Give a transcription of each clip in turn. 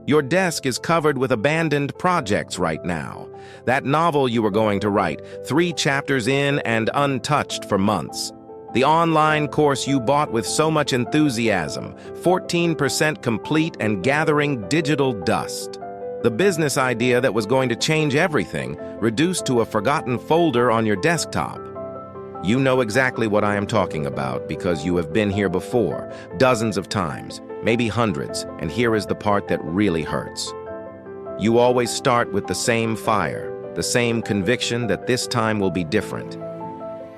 Your desk is covered with abandoned projects right now. That novel you were going to write, 3 chapters in and untouched for months. The online course you bought with so much enthusiasm, 14% complete and gathering digital dust. The business idea that was going to change everything, reduced to a forgotten folder on your desktop. You know exactly what I am talking about because you have been here before, dozens of times, maybe hundreds, and here is the part that really hurts. You always start with the same fire, the same conviction that this time will be different.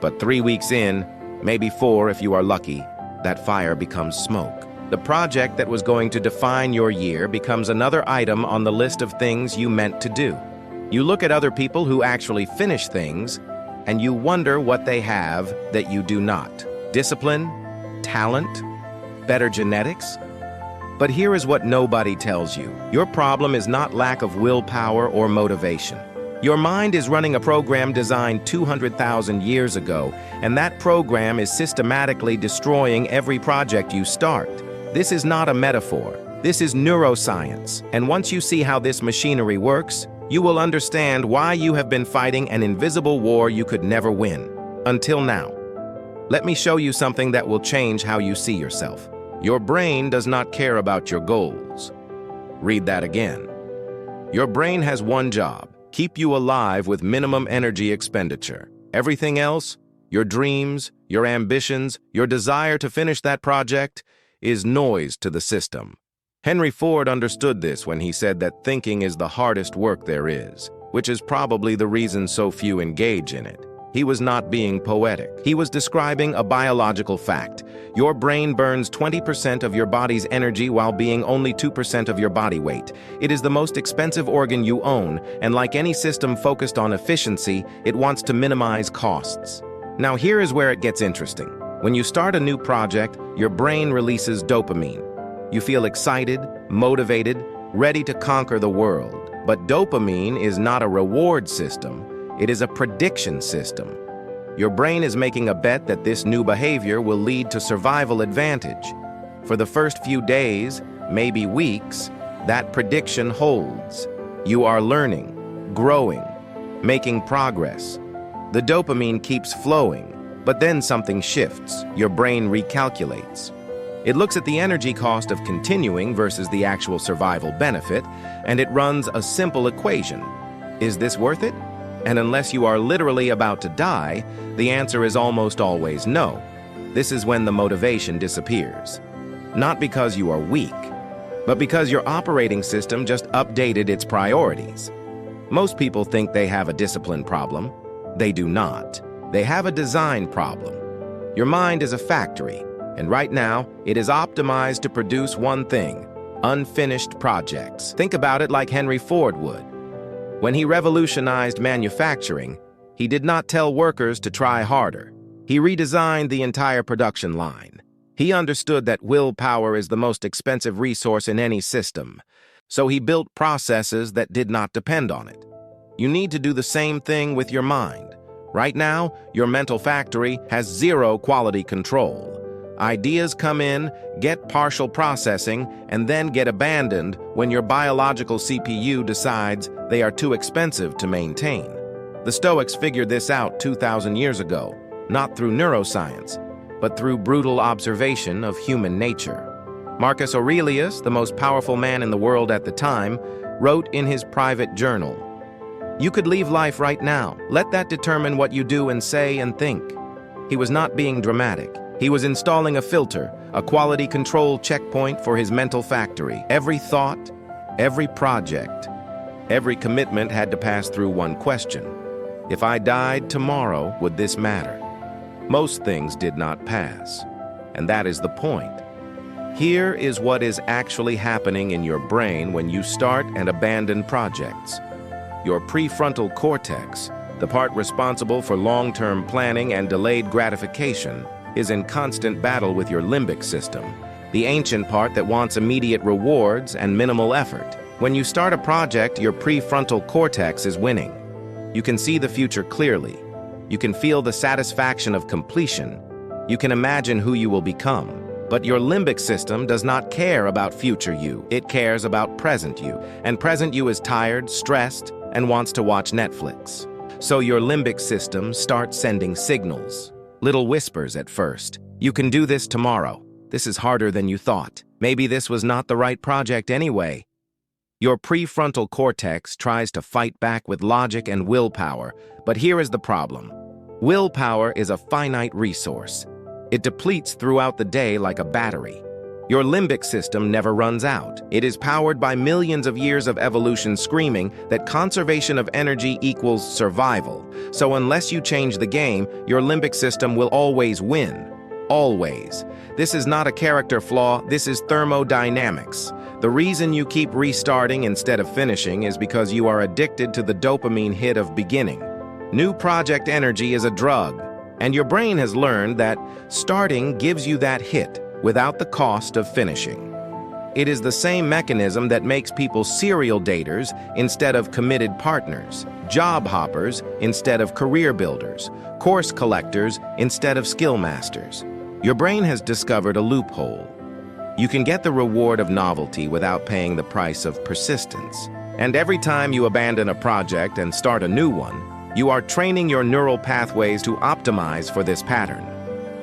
But 3 weeks in, maybe 4 if you are lucky, that fire becomes smoke. The project that was going to define your year becomes another item on the list of things you meant to do. You look at other people who actually finish things, and you wonder what they have that you do not. Discipline? Talent? Better genetics? But here is what nobody tells you. Your problem is not lack of willpower or motivation. Your mind is running a program designed 200,000 years ago, and that program is systematically destroying every project you start. This is not a metaphor. This is neuroscience. And once you see how this machinery works, you will understand why you have been fighting an invisible war you could never win. Until now. Let me show you something that will change how you see yourself. Your brain does not care about your goals. Read that again. Your brain has one job: keep you alive with minimum energy expenditure. Everything else, your dreams, your ambitions, your desire to finish that project, is noise to the system. Henry Ford understood this when he said that thinking is the hardest work there is, which is probably the reason so few engage in it. He was not being poetic. He was describing a biological fact. Your brain burns 20% of your body's energy while being only 2% of your body weight. It is the most expensive organ you own, and like any system focused on efficiency, it wants to minimize costs. Now here is where it gets interesting. When you start a new project, your brain releases dopamine. You feel excited, motivated, ready to conquer the world. But dopamine is not a reward system. It is a prediction system. Your brain is making a bet that this new behavior will lead to survival advantage. For the first few days, maybe weeks, that prediction holds. You are learning, growing, making progress. The dopamine keeps flowing, but then something shifts. Your brain recalculates. It looks at the energy cost of continuing versus the actual survival benefit, and it runs a simple equation. Is this worth it? And unless you are literally about to die, the answer is almost always no. This is when the motivation disappears. Not because you are weak, but because your operating system just updated its priorities. Most people think they have a discipline problem. They do not. They have a design problem. Your mind is a factory, and right now, it is optimized to produce one thing: unfinished projects. Think about it like Henry Ford would. When he revolutionized manufacturing, he did not tell workers to try harder. He redesigned the entire production line. He understood that willpower is the most expensive resource in any system, so he built processes that did not depend on it. You need to do the same thing with your mind. Right now, your mental factory has zero quality control. Ideas come in, get partial processing, and then get abandoned when your biological CPU decides they are too expensive to maintain. The Stoics figured this out 2,000 years ago, not through neuroscience, but through brutal observation of human nature. Marcus Aurelius, the most powerful man in the world at the time, wrote in his private journal, "You could leave life right now. Let that determine what you do and say and think." He was not being dramatic. He was installing a filter, a quality control checkpoint for his mental factory. Every thought, every project, every commitment had to pass through one question. If I died tomorrow, would this matter? Most things did not pass, and that is the point. Here is what is actually happening in your brain when you start and abandon projects. Your prefrontal cortex, the part responsible for long-term planning and delayed gratification, is in constant battle with your limbic system, the ancient part that wants immediate rewards and minimal effort. When you start a project, your prefrontal cortex is winning. You can see the future clearly. You can feel the satisfaction of completion. You can imagine who you will become. But your limbic system does not care about future you. It cares about present you. And present you is tired, stressed, and wants to watch Netflix. So your limbic system starts sending signals. Little whispers at first. You can do this tomorrow. This is harder than you thought. Maybe this was not the right project anyway. Your prefrontal cortex tries to fight back with logic and willpower, but here is the problem. Willpower is a finite resource. It depletes throughout the day like a battery. Your limbic system never runs out. It is powered by millions of years of evolution screaming that conservation of energy equals survival. So unless you change the game, your limbic system will always win. Always. This is not a character flaw, this is thermodynamics. The reason you keep restarting instead of finishing is because you are addicted to the dopamine hit of beginning. New project energy is a drug. And your brain has learned that starting gives you that hit without the cost of finishing. It is the same mechanism that makes people serial daters instead of committed partners, job hoppers instead of career builders, course collectors instead of skill masters. Your brain has discovered a loophole. You can get the reward of novelty without paying the price of persistence. And every time you abandon a project and start a new one, you are training your neural pathways to optimize for this pattern.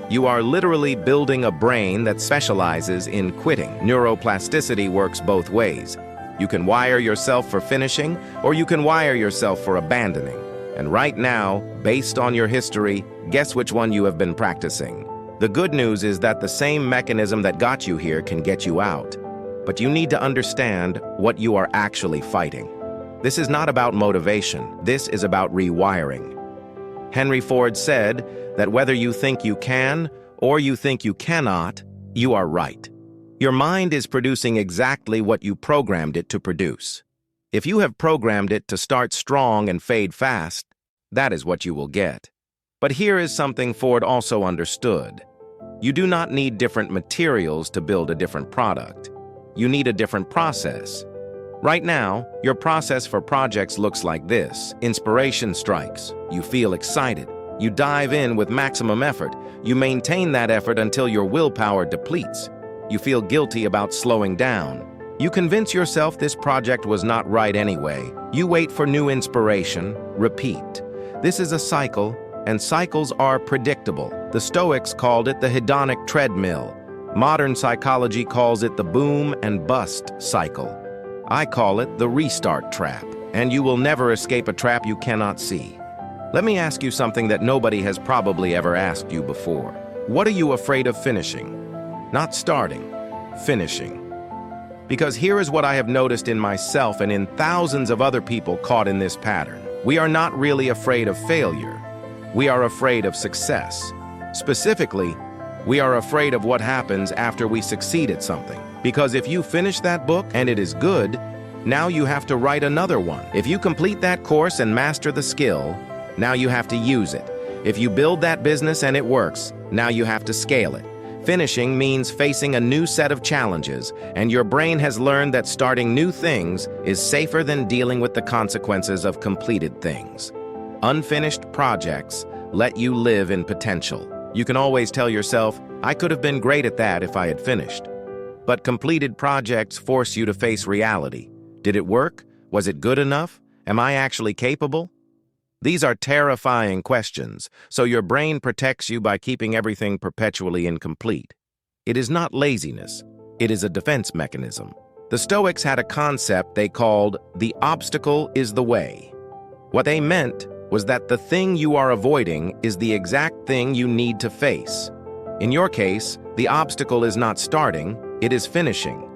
You are literally building a brain that specializes in quitting. Neuroplasticity works both ways. You can wire yourself for finishing, or you can wire yourself for abandoning. And right now, based on your history, guess which one you have been practicing. The good news is that the same mechanism that got you here can get you out. But you need to understand what you are actually fighting. This is not about motivation. This is about rewiring. Henry Ford said that whether you think you can or you think you cannot, you are right. Your mind is producing exactly what you programmed it to produce. If you have programmed it to start strong and fade fast, that is what you will get. But here is something Ford also understood. You do not need different materials to build a different product. You need a different process. Right now, your process for projects looks like this. Inspiration strikes. You feel excited. You dive in with maximum effort. You maintain that effort until your willpower depletes. You feel guilty about slowing down. You convince yourself this project was not right anyway. You wait for new inspiration. Repeat. This is a cycle, and cycles are predictable. The Stoics called it the hedonic treadmill. Modern psychology calls it the boom and bust cycle. I call it the restart trap, and you will never escape a trap you cannot see. Let me ask you something that nobody has probably ever asked you before. What are you afraid of finishing? Not starting, finishing. Because here is what I have noticed in myself and in thousands of other people caught in this pattern. We are not really afraid of failure. We are afraid of success. Specifically, we are afraid of what happens after we succeed at something. Because if you finish that book and it is good, now you have to write another one. If you complete that course and master the skill, now you have to use it. If you build that business and it works, now you have to scale it. Finishing means facing a new set of challenges, and your brain has learned that starting new things is safer than dealing with the consequences of completed things. Unfinished projects let you live in potential. You can always tell yourself, I could have been great at that if I had finished. But completed projects force you to face reality. Did it work? Was it good enough? Am I actually capable? These are terrifying questions, so your brain protects you by keeping everything perpetually incomplete. It is not laziness. It is a defense mechanism. The Stoics had a concept they called the obstacle is the way. What they meant was that the thing you are avoiding is the exact thing you need to face. In your case, the obstacle is not starting, it is finishing.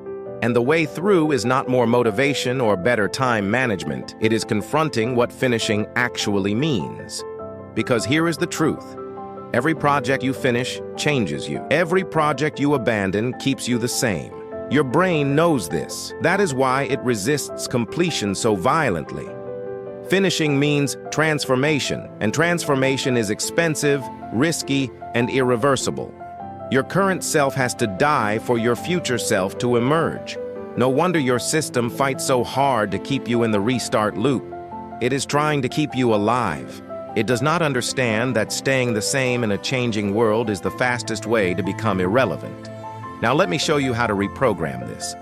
And the way through is not more motivation or better time management. It is confronting what finishing actually means. Because here is the truth. Every project you finish changes you. Every project you abandon keeps you the same. Your brain knows this. That is why it resists completion so violently. Finishing means transformation, and transformation is expensive, risky, and irreversible. Your current self has to die for your future self to emerge. No wonder your system fights so hard to keep you in the restart loop. It is trying to keep you alive. It does not understand that staying the same in a changing world is the fastest way to become irrelevant. Now let me show you how to reprogram this.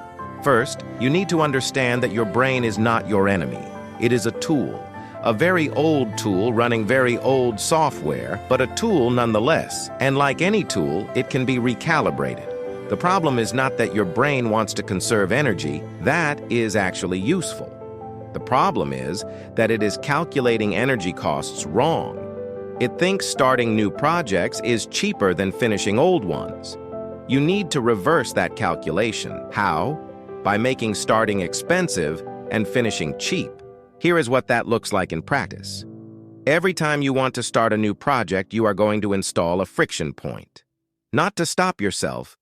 First, you need to understand that your brain is not your enemy. It is a tool. A very old tool running very old software, but a tool nonetheless. And like any tool, it can be recalibrated. The problem is not that your brain wants to conserve energy. That is actually useful. The problem is that it is calculating energy costs wrong. It thinks starting new projects is cheaper than finishing old ones. You need to reverse that calculation. How? By making starting expensive and finishing cheap. Here is what that looks like in practice. Every time you want to start a new project, you are going to install a friction point. Not to stop yourself,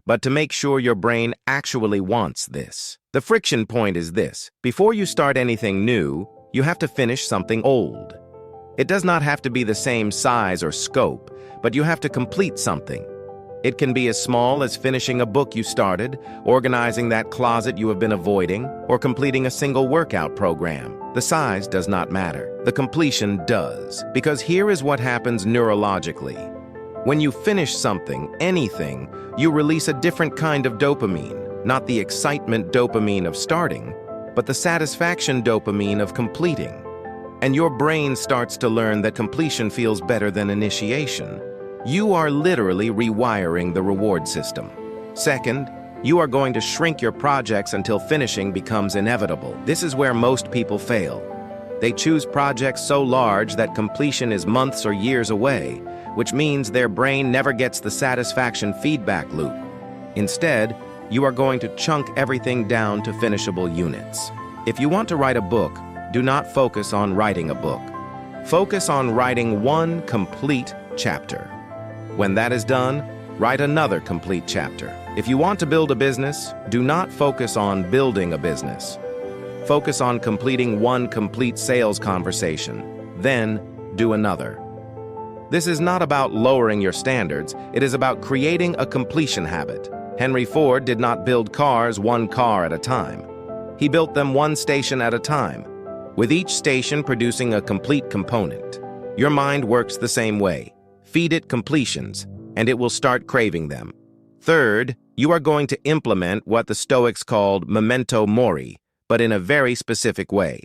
but to make sure your brain actually wants this. The friction point is this. Before you start anything new, you have to finish something old. It does not have to be the same size or scope, but you have to complete something. It can be as small as finishing a book you started, organizing that closet you have been avoiding, or completing a single workout program. The size does not matter. The completion does. Because here is what happens neurologically. When you finish something, anything, you release a different kind of dopamine, not the excitement dopamine of starting, but the satisfaction dopamine of completing. And your brain starts to learn that completion feels better than initiation. You are literally rewiring the reward system. Second, you are going to shrink your projects until finishing becomes inevitable. This is where most people fail. They choose projects so large that completion is months or years away, which means their brain never gets the satisfaction feedback loop. Instead, you are going to chunk everything down to finishable units. If you want to write a book, do not focus on writing a book. Focus on writing one complete chapter. When that is done, write another complete chapter. If you want to build a business, do not focus on building a business. Focus on completing one complete sales conversation, then do another. This is not about lowering your standards, it is about creating a completion habit. Henry Ford did not build cars one car at a time. He built them one station at a time, with each station producing a complete component. Your mind works the same way. Feed it completions, and it will start craving them. Third, you are going to implement what the Stoics called memento mori, but in a very specific way.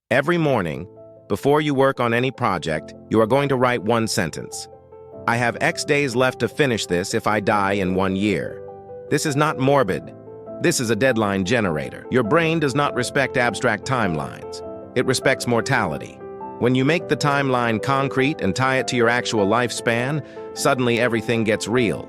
Every morning, before you work on any project, you are going to write one sentence. I have X days left to finish this if I die in 1 year. This is not morbid. This is a deadline generator. Your brain does not respect abstract timelines. It respects mortality. When you make the timeline concrete and tie it to your actual lifespan, suddenly everything gets real.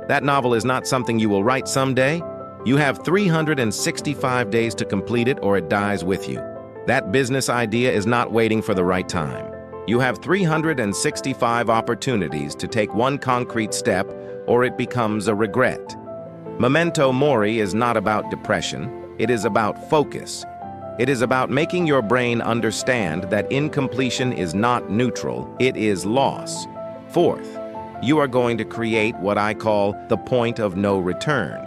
That novel is not something you will write someday. You have 365 days to complete it or it dies with you. That business idea is not waiting for the right time. You have 365 opportunities to take one concrete step or it becomes a regret. Memento mori is not about depression. It is about focus. It is about making your brain understand that incompletion is not neutral, it is loss. Fourth, you are going to create what I call the point of no return.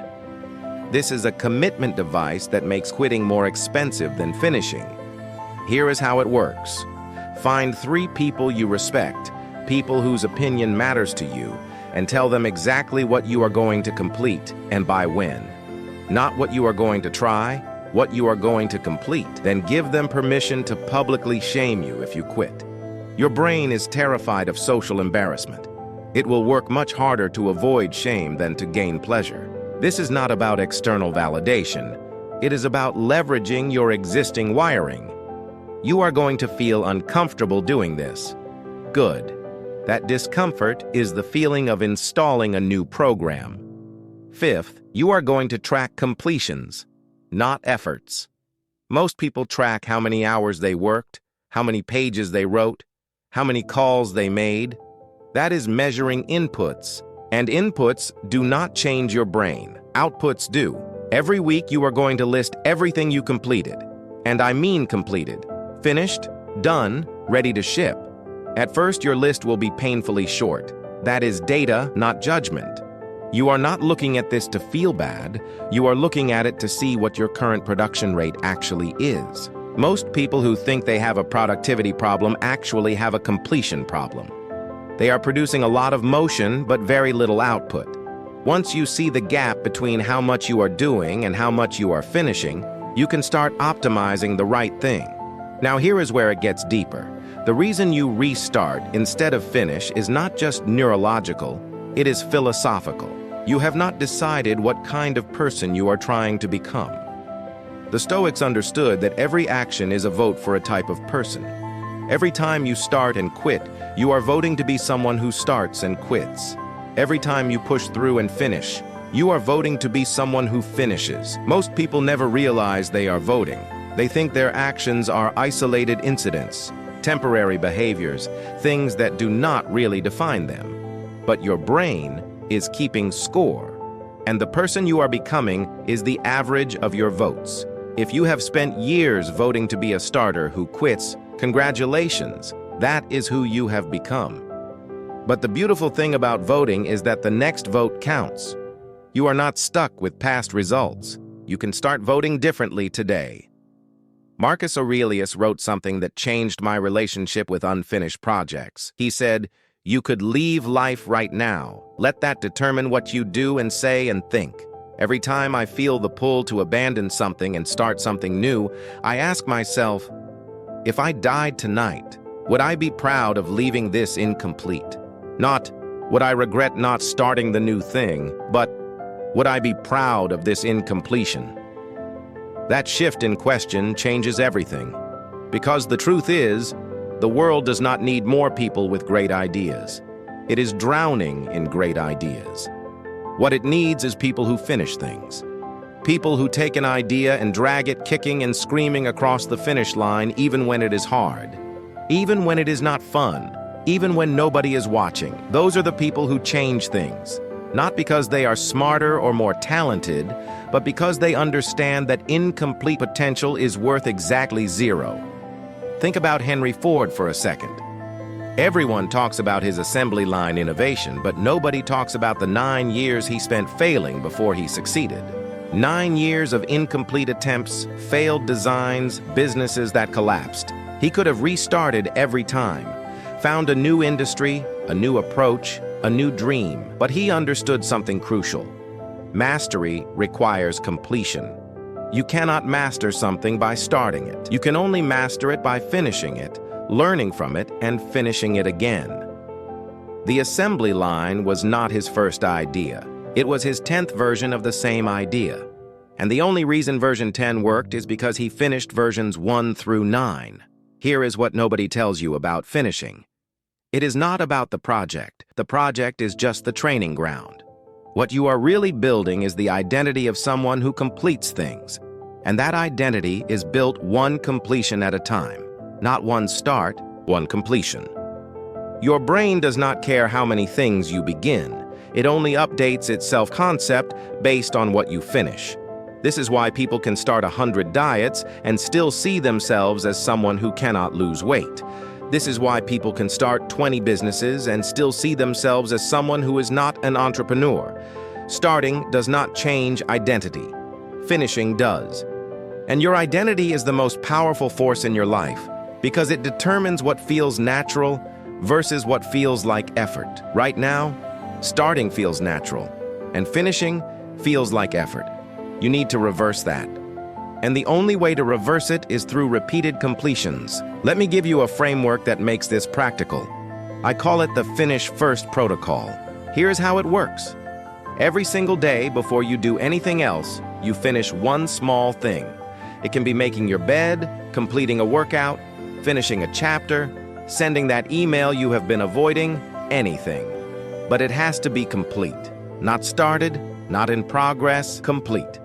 This is a commitment device that makes quitting more expensive than finishing. Here is how it works. Find 3 people you respect, people whose opinion matters to you, and tell them exactly what you are going to complete and by when. Not what you are going to try, what you are going to complete. Then give them permission to publicly shame you if you quit. Your brain is terrified of social embarrassment. It will work much harder to avoid shame than to gain pleasure. This is not about external validation. It is about leveraging your existing wiring. You are going to feel uncomfortable doing this. Good. That discomfort is the feeling of installing a new program. Fifth, you are going to track completions, not efforts. Most people track how many hours they worked, how many pages they wrote, how many calls they made. That is measuring inputs, and inputs do not change your brain. Outputs do. Every week you are going to list everything you completed, and I mean completed. Finished, done, ready to ship. At first your list will be painfully short. That is data, not judgment. You are not looking at this to feel bad, you are looking at it to see what your current production rate actually is. Most people who think they have a productivity problem actually have a completion problem. They are producing a lot of motion but very little output. Once you see the gap between how much you are doing and how much you are finishing, you can start optimizing the right thing. Now here is where it gets deeper. The reason you restart instead of finish is not just neurological, it is philosophical. You have not decided what kind of person you are trying to become. The Stoics understood that every action is a vote for a type of person. Every time you start and quit, you are voting to be someone who starts and quits. Every time you push through and finish, you are voting to be someone who finishes. Most people never realize they are voting. They think their actions are isolated incidents, temporary behaviors, things that do not really define them. But your brain is keeping score, and the person you are becoming is the average of your votes. If you have spent years voting to be a starter who quits, congratulations, that is who you have become. But the beautiful thing about voting is that the next vote counts. You are not stuck with past results. You can start voting differently today. Marcus Aurelius wrote something that changed my relationship with unfinished projects. He said, "You could leave life right now. Let that determine what you do and say and think." Every time I feel the pull to abandon something and start something new, I ask myself, if I died tonight, would I be proud of leaving this incomplete? Not, would I regret not starting the new thing, but would I be proud of this incompletion? That shift in question changes everything. Because the truth is, the world does not need more people with great ideas. It is drowning in great ideas. What it needs is people who finish things. People who take an idea and drag it kicking and screaming across the finish line even when it is hard. Even when it is not fun. Even when nobody is watching. Those are the people who change things. Not because they are smarter or more talented, but because they understand that incomplete potential is worth exactly zero. Think about Henry Ford for a second. Everyone talks about his assembly line innovation, but nobody talks about the 9 years he spent failing before he succeeded. 9 years of incomplete attempts, failed designs, businesses that collapsed. He could have restarted every time, found a new industry, a new approach, a new dream, but he understood something crucial. Mastery requires completion. You cannot master something by starting it. You can only master it by finishing it, learning from it, and finishing it again. The assembly line was not his first idea. It was his 10th version of the same idea. And the only reason version 10 worked is because he finished versions 1 through 9. Here is what nobody tells you about finishing. It is not about the project. The project is just the training ground. What you are really building is the identity of someone who completes things. And that identity is built one completion at a time. Not one start, one completion. Your brain does not care how many things you begin. It only updates its self-concept based on what you finish. This is why people can start 100 diets and still see themselves as someone who cannot lose weight. This is why people can start 20 businesses and still see themselves as someone who is not an entrepreneur. Starting does not change identity. Finishing does. And your identity is the most powerful force in your life because it determines what feels natural versus what feels like effort. Right now, starting feels natural, and finishing feels like effort. You need to reverse that. And the only way to reverse it is through repeated completions. Let me give you a framework that makes this practical. I call it the Finish First Protocol. Here's how it works. Every single day before you do anything else, you finish one small thing. It can be making your bed, completing a workout, finishing a chapter, sending that email you have been avoiding, anything. But it has to be complete. Not started, not in progress, complete.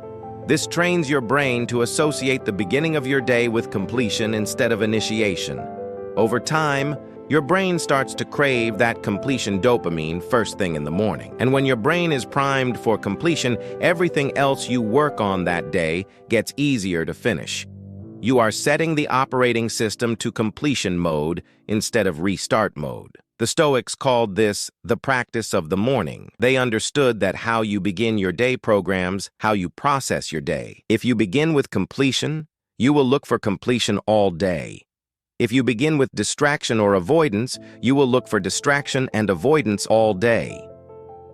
This trains your brain to associate the beginning of your day with completion instead of initiation. Over time, your brain starts to crave that completion dopamine first thing in the morning. And when your brain is primed for completion, everything else you work on that day gets easier to finish. You are setting the operating system to completion mode instead of restart mode. The Stoics called this the practice of the morning. They understood that how you begin your day programs how you process your day. If you begin with completion, you will look for completion all day. If you begin with distraction or avoidance, you will look for distraction and avoidance all day.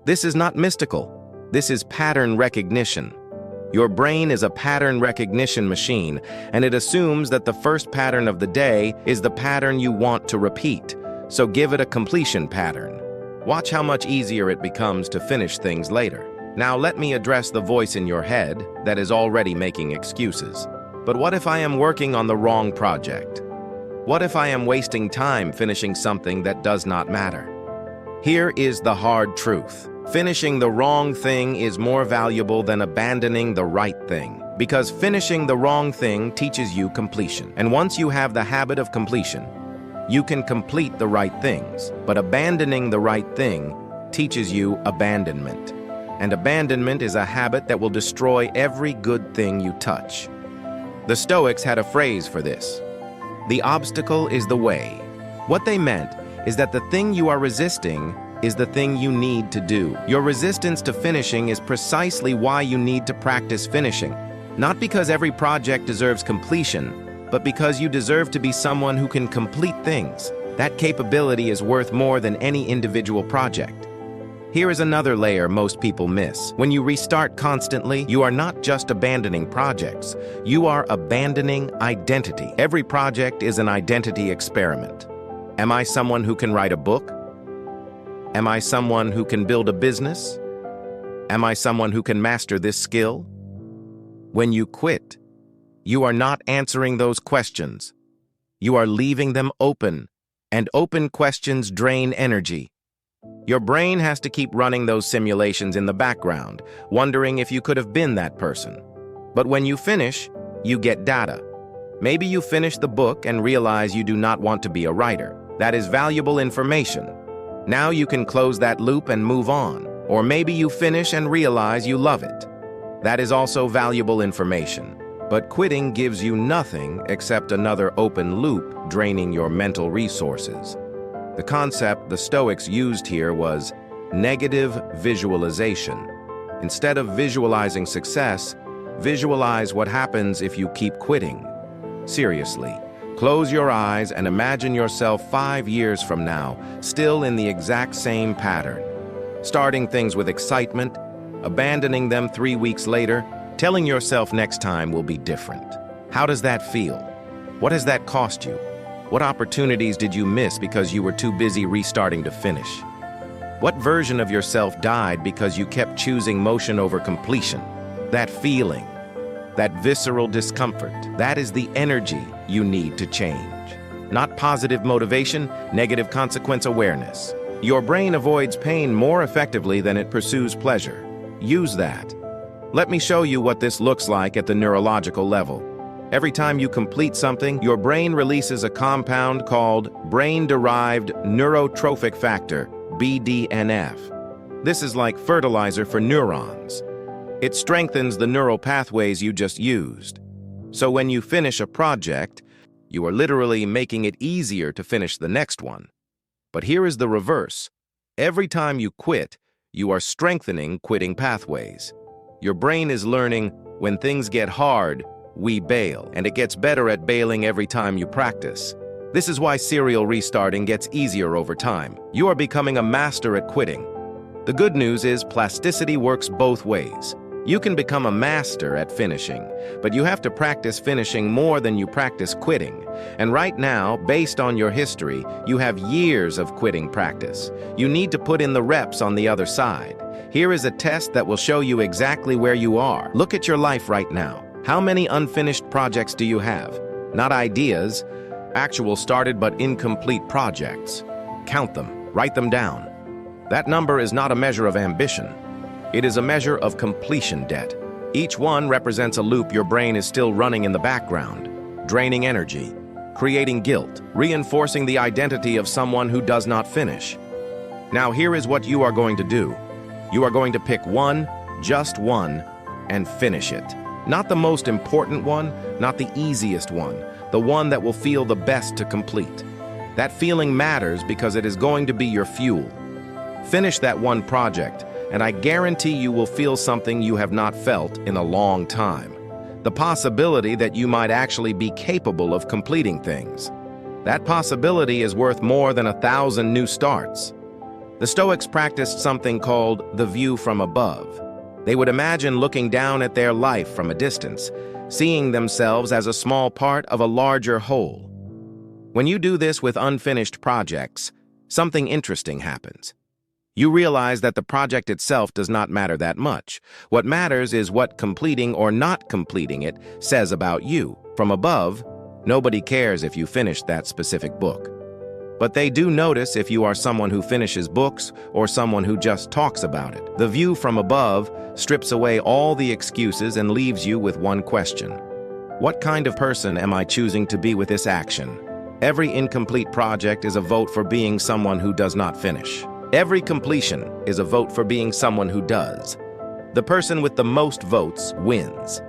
This is not mystical. This is pattern recognition. Your brain is a pattern recognition machine, and it assumes that the first pattern of the day is the pattern you want to repeat, so give it a completion pattern. Watch how much easier it becomes to finish things later. Now let me address the voice in your head that is already making excuses. But what if I am working on the wrong project? What if I am wasting time finishing something that does not matter? Here is the hard truth. Finishing the wrong thing is more valuable than abandoning the right thing, because finishing the wrong thing teaches you completion. And once you have the habit of completion, you can complete the right things. But abandoning the right thing teaches you abandonment. And abandonment is a habit that will destroy every good thing you touch. The Stoics had a phrase for this. The obstacle is the way. What they meant is that the thing you are resisting is the thing you need to do. Your resistance to finishing is precisely why you need to practice finishing. Not because every project deserves completion, but because you deserve to be someone who can complete things. That capability is worth more than any individual project. Here is another layer most people miss. When you restart constantly, you are not just abandoning projects, you are abandoning identity. Every project is an identity experiment. Am I someone who can write a book? Am I someone who can build a business? Am I someone who can master this skill? When you quit, you are not answering those questions. You are leaving them open, and open questions drain energy. Your brain has to keep running those simulations in the background, wondering if you could have been that person. But when you finish, you get data. Maybe you finish the book and realize you do not want to be a writer. That is valuable information. Now you can close that loop and move on. Or maybe you finish and realize you love it. That is also valuable information. But quitting gives you nothing except another open loop draining your mental resources. The concept the Stoics used here was negative visualization. Instead of visualizing success, visualize what happens if you keep quitting. Seriously. Close your eyes and imagine yourself 5 years from now, still in the exact same pattern. Starting things with excitement, abandoning them 3 weeks later, telling yourself next time will be different. How does that feel? What has that cost you? What opportunities did you miss because you were too busy restarting to finish? What version of yourself died because you kept choosing motion over completion? That feeling, that visceral discomfort, that is the energy you need to change. Not positive motivation, negative consequence awareness. Your brain avoids pain more effectively than it pursues pleasure. Use that. Let me show you what this looks like at the neurological level. Every time you complete something, your brain releases a compound called brain-derived neurotrophic factor, BDNF. This is like fertilizer for neurons. It strengthens the neural pathways you just used. So when you finish a project, you are literally making it easier to finish the next one. But here is the reverse. Every time you quit, you are strengthening quitting pathways. Your brain is learning, when things get hard, we bail, and it gets better at bailing every time you practice. This is why serial restarting gets easier over time. You are becoming a master at quitting. The good news is plasticity works both ways. You can become a master at finishing, but you have to practice finishing more than you practice quitting. And right now, based on your history, you have years of quitting practice. You need to put in the reps on the other side. Here is a test that will show you exactly where you are. Look at your life right now. How many unfinished projects do you have? Not ideas, actual started but incomplete projects. Count them, write them down. That number is not a measure of ambition. It is a measure of completion debt. Each one represents a loop your brain is still running in the background, draining energy, creating guilt, reinforcing the identity of someone who does not finish. Now here is what you are going to do. You are going to pick one, just one, and finish it. Not the most important one, not the easiest one, the one that will feel the best to complete. That feeling matters because it is going to be your fuel. Finish that one project, and I guarantee you will feel something you have not felt in a long time. The possibility that you might actually be capable of completing things. That possibility is worth more than 1,000 new starts. The Stoics practiced something called the view from above. They would imagine looking down at their life from a distance, seeing themselves as a small part of a larger whole. When you do this with unfinished projects, something interesting happens. You realize that the project itself does not matter that much. What matters is what completing or not completing it says about you. From above, nobody cares if you finished that specific book. But they do notice if you are someone who finishes books or someone who just talks about it. The view from above strips away all the excuses and leaves you with one question. What kind of person am I choosing to be with this action? Every incomplete project is a vote for being someone who does not finish. Every completion is a vote for being someone who does. The person with the most votes wins.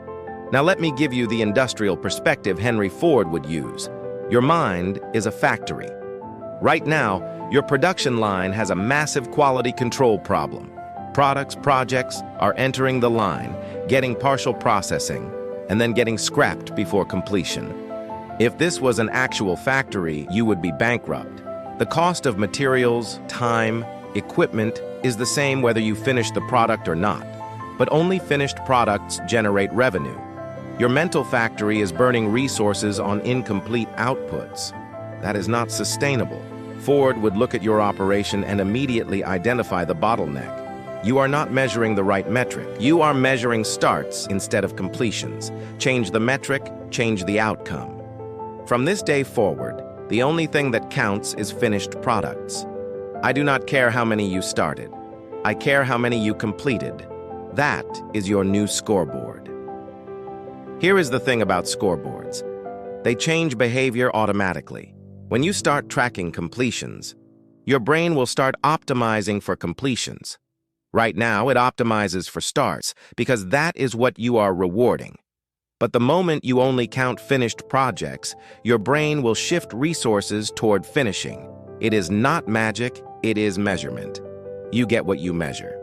Now let me give you the industrial perspective Henry Ford would use. Your mind is a factory. Right now, your production line has a massive quality control problem. Projects are entering the line, getting partial processing, and then getting scrapped before completion. If this was an actual factory, you would be bankrupt. The cost of materials, time, equipment is the same whether you finish the product or not, but only finished products generate revenue. Your mental factory is burning resources on incomplete outputs. That is not sustainable. Ford would look at your operation and immediately identify the bottleneck. You are not measuring the right metric. You are measuring starts instead of completions. Change the metric, change the outcome. From this day forward, the only thing that counts is finished products. I do not care how many you started. I care how many you completed. That is your new scoreboard. Here is the thing about scoreboards. They change behavior automatically. When you start tracking completions, your brain will start optimizing for completions. Right now, it optimizes for starts because that is what you are rewarding. But the moment you only count finished projects, your brain will shift resources toward finishing. It is not magic, it is measurement. You get what you measure.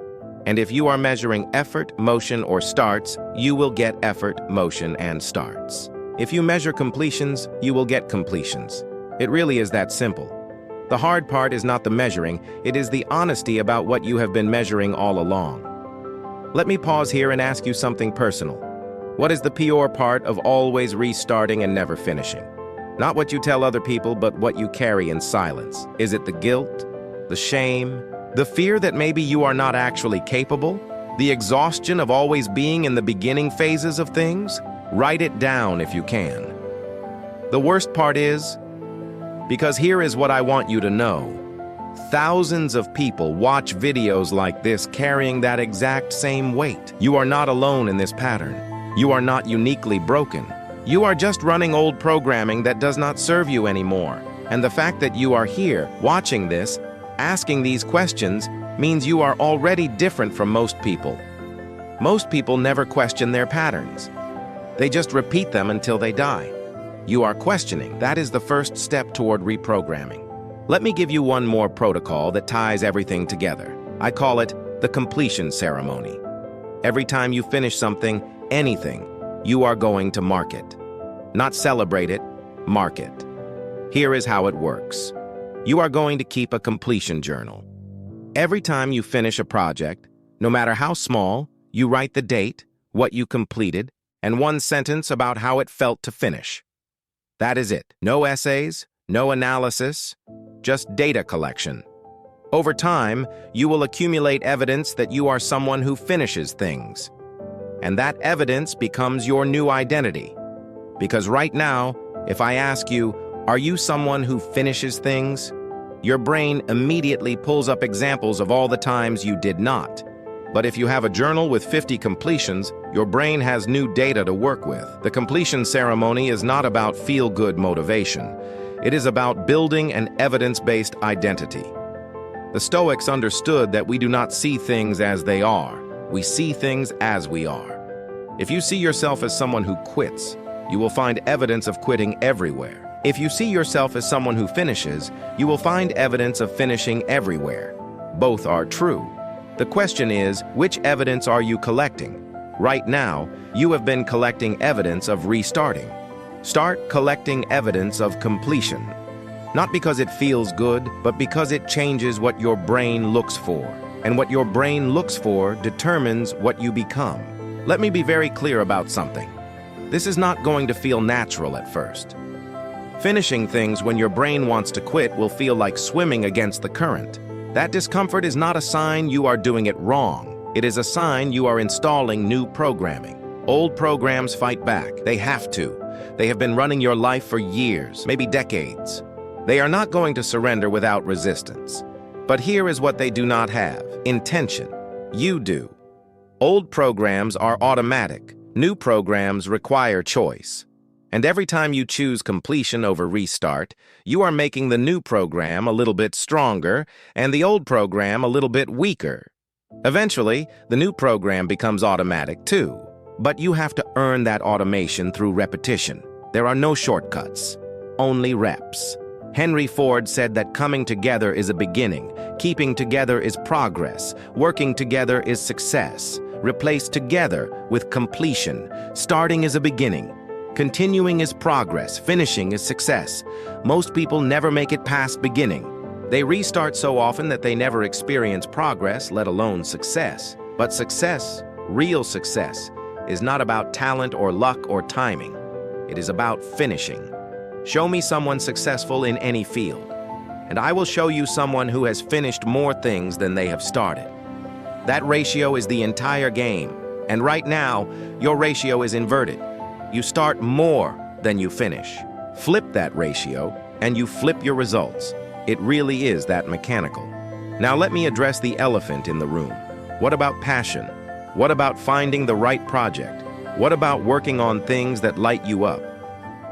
And if you are measuring effort, motion, or starts, you will get effort, motion, and starts. If you measure completions, you will get completions. It really is that simple. The hard part is not the measuring, it is the honesty about what you have been measuring all along. Let me pause here and ask you something personal. What is the pure part of always restarting and never finishing? Not what you tell other people, but what you carry in silence. Is it the guilt, the shame, the fear that maybe you are not actually capable? The exhaustion of always being in the beginning phases of things? Write it down if you can. The worst part is, because here is what I want you to know. Thousands of people watch videos like this carrying that exact same weight. You are not alone in this pattern. You are not uniquely broken. You are just running old programming that does not serve you anymore. And the fact that you are here, watching this, asking these questions, means you are already different from most people. Most people never question their patterns. They just repeat them until they die. You are questioning. That is the first step toward reprogramming. Let me give you one more protocol that ties everything together. I call it the completion ceremony. Every time you finish something, anything, you are going to mark it. Not celebrate it, mark it. Here is how it works. You are going to keep a completion journal. Every time you finish a project, no matter how small, you write the date, what you completed, and one sentence about how it felt to finish. That is it. No essays, no analysis, just data collection. Over time, you will accumulate evidence that you are someone who finishes things. And that evidence becomes your new identity. Because right now, if I ask you, are you someone who finishes things? Your brain immediately pulls up examples of all the times you did not. But if you have a journal with 50 completions, your brain has new data to work with. The completion ceremony is not about feel-good motivation. It is about building an evidence-based identity. The Stoics understood that we do not see things as they are. We see things as we are. If you see yourself as someone who quits, you will find evidence of quitting everywhere. If you see yourself as someone who finishes, you will find evidence of finishing everywhere. Both are true. The question is, which evidence are you collecting? Right now, you have been collecting evidence of restarting. Start collecting evidence of completion. Not because it feels good, but because it changes what your brain looks for. and what your brain looks for determines what you become. Let me be very clear about something. This is not going to feel natural at first. Finishing things when your brain wants to quit will feel like swimming against the current. That discomfort is not a sign you are doing it wrong. It is a sign you are installing new programming. Old programs fight back. They have to. They have been running your life for years, maybe decades. They are not going to surrender without resistance. But here is what they do not have: intention. You do. Old programs are automatic. New programs require choice. And every time you choose completion over restart, you are making the new program a little bit stronger and the old program a little bit weaker. Eventually, the new program becomes automatic too. But you have to earn that automation through repetition. There are no shortcuts, only reps. Henry Ford said that coming together is a beginning, keeping together is progress, working together is success. Replace together with completion. Starting is a beginning. Continuing is progress. Finishing is success. Most people never make it past beginning. They restart so often that they never experience progress, let alone success. But success, real success, is not about talent or luck or timing. It is about finishing. Show me someone successful in any field, and I will show you someone who has finished more things than they have started. That ratio is the entire game, and right now, your ratio is inverted. You start more than you finish. Flip that ratio, and you flip your results. It really is that mechanical. Now let me address the elephant in the room. What about passion? What about finding the right project? What about working on things that light you up?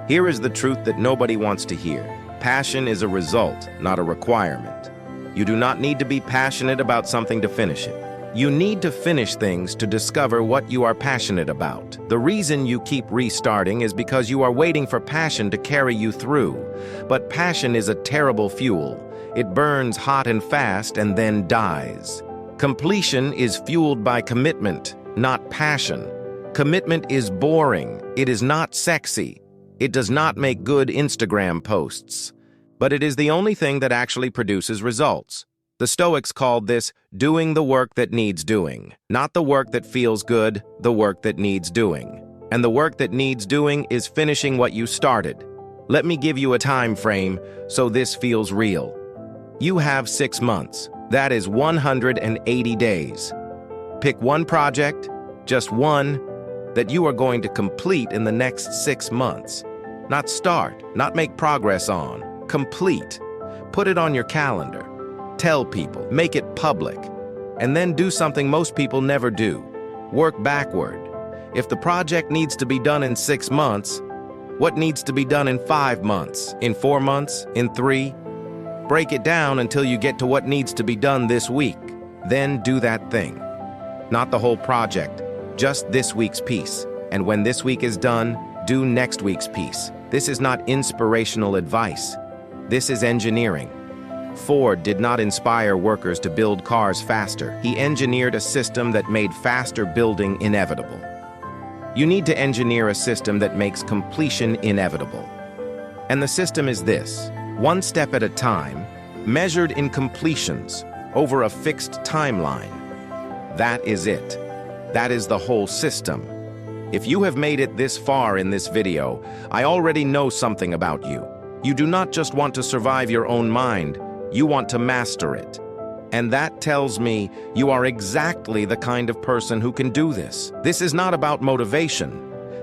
Here is the truth that nobody wants to hear. Passion is a result, not a requirement. You do not need to be passionate about something to finish it. You need to finish things to discover what you are passionate about. The reason you keep restarting is because you are waiting for passion to carry you through. But passion is a terrible fuel. It burns hot and fast and then dies. Completion is fueled by commitment, not passion. Commitment is boring. It is not sexy. It does not make good Instagram posts. But it is the only thing that actually produces results. The Stoics called this doing the work that needs doing. Not the work that feels good, the work that needs doing. And the work that needs doing is finishing what you started. Let me give you a time frame so this feels real. You have 6 months. That is 180 days. Pick one project, just one, that you are going to complete in the next 6 months. Not start, not make progress on. Complete. Put it on your calendar. Tell people, make it public. And then do something most people never do. Work backward. If the project needs to be done in 6 months, what needs to be done in 5 months? In 4 months? In 3? Break it down until you get to what needs to be done this week. Then do that thing. Not the whole project, just this week's piece. And when this week is done, do next week's piece. This is not inspirational advice. This is engineering. Ford did not inspire workers to build cars faster. He engineered a system that made faster building inevitable. You need to engineer a system that makes completion inevitable. And the system is this: one step at a time, measured in completions over a fixed timeline. That is it. That is the whole system. If you have made it this far in this video, I already know something about you. You do not just want to survive your own mind, you want to master it. And that tells me you are exactly the kind of person who can do this. This is not about motivation.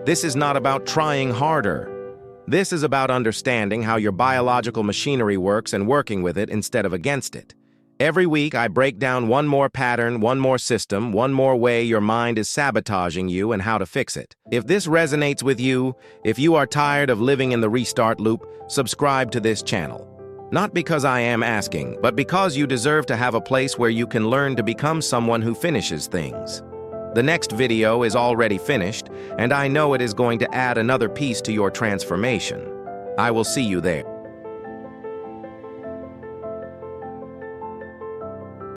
This is not about trying harder. This is about understanding how your biological machinery works and working with it instead of against it. Every week, I break down one more pattern, one more system, one more way your mind is sabotaging you and how to fix it. If this resonates with you, if you are tired of living in the restart loop, subscribe to this channel. Not because I am asking, but because you deserve to have a place where you can learn to become someone who finishes things. The next video is already finished, and I know it is going to add another piece to your transformation. I will see you there.